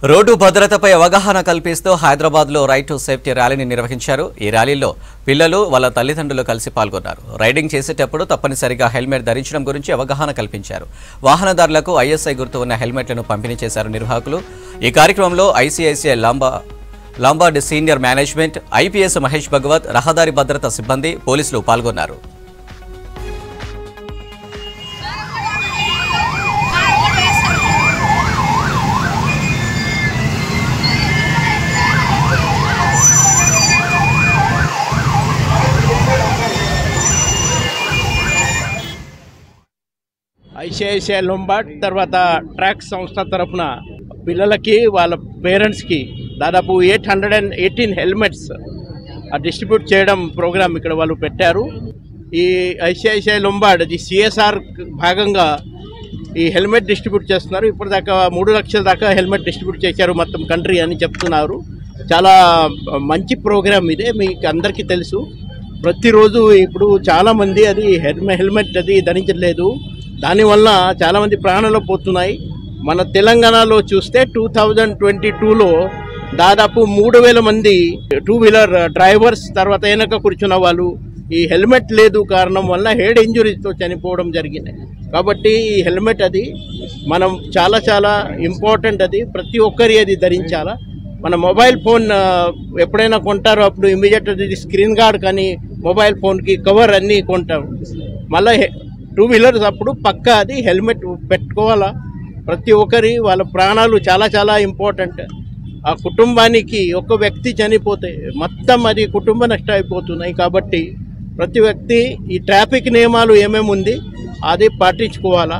Road భద్రతపై అవగాహన కల్పిస్తూ హైదరాబాద్లో రైట్ టు సేఫ్టీ ర్యాలీని నిర్వహించారు. ఈ ర్యాలీలో పిల్లలు వాళ్ళ తల్లిదండ్రులు కలిసి పాల్గొన్నారు. రైడింగ్ చేసేటప్పుడు తప్పనిసరిగా హెల్మెట్ ధరించడం గురించి అవగాహన కల్పించారు. వాహనదారులకు ఐఎస్ఐ గుర్తు ఉన్న హెల్మెట్లను పంపిణీ చేశారు నిర్వాహకులు. ఈ కార్యక్రమంలో ICICI Lombard senior management, IPS Mahesh Bhagwat, రహదారి భద్రత సిబ్బంది, పోలీసులు పాల్గొన్నారు. ఐసీఐసీఐ లాంబార్డ్ తర్వాత ట్రాక్ సంస్థ తరఫున పిల్లలకి వాళ్ళ పేరెంట్స్కి దాదాపు 818 హెల్మెట్స్ డిస్ట్రిబ్యూట్ చేయడం ప్రోగ్రామ్ ఇక్కడ వాళ్ళు పెట్టారు. ఈ ఐసీఐసీఐ లాంబార్డ్ ఇది సిఎస్ఆర్ భాగంగా ఈ హెల్మెట్ డిస్ట్రిబ్యూట్ చేస్తున్నారు. ఇప్పటిదాకా 3 లక్షల దాకా హెల్మెట్ డిస్ట్రిబ్యూట్ చేశారు మొత్తం కంట్రీ అని చెప్తున్నారు. చాలా మంచి ప్రోగ్రామ్ ఇదే, మీకు అందరికీ తెలుసు. ప్రతిరోజు ఇప్పుడు చాలామంది అది హెల్మెట్ అది ధరించలేదు, దానివల్ల చాలామంది ప్రాణాలు పోతున్నాయి. మన తెలంగాణలో చూస్తే 2022లో దాదాపు 3000 మంది 2 వీలర్ డ్రైవర్స్ తర్వాత వెనక కూర్చున్న వాళ్ళు ఈ హెల్మెట్ లేదు కారణం వల్ల హెడ్ ఇంజురీస్తో చనిపోవడం జరిగింది. కాబట్టి ఈ హెల్మెట్ అది మనం చాలా చాలా ఇంపార్టెంట్, అది ప్రతి ఒక్కరి అది ధరించాలా. మన మొబైల్ ఫోన్ ఎప్పుడైనా కొంటారో అప్పుడు ఇమీడియట్ అది స్క్రీన్ గార్డ్ కానీ మొబైల్ ఫోన్కి కవర్ అన్నీ కొంటాం. మళ్ళీ 2 వీలర్స్ అప్పుడు పక్కా అది హెల్మెట్ పెట్టుకోవాలా. ప్రతి ఒక్కరి వాళ్ళ ప్రాణాలు చాలా చాలా ఇంపార్టెంట్. ఆ కుటుంబానికి ఒక వ్యక్తి చనిపోతే మొత్తం అది కుటుంబ నష్టం అయిపోతున్నాయి. కాబట్టి ప్రతి వ్యక్తి ఈ ట్రాఫిక్ నియమాలు ఏమేమి ఉంది అది పాటించుకోవాలా.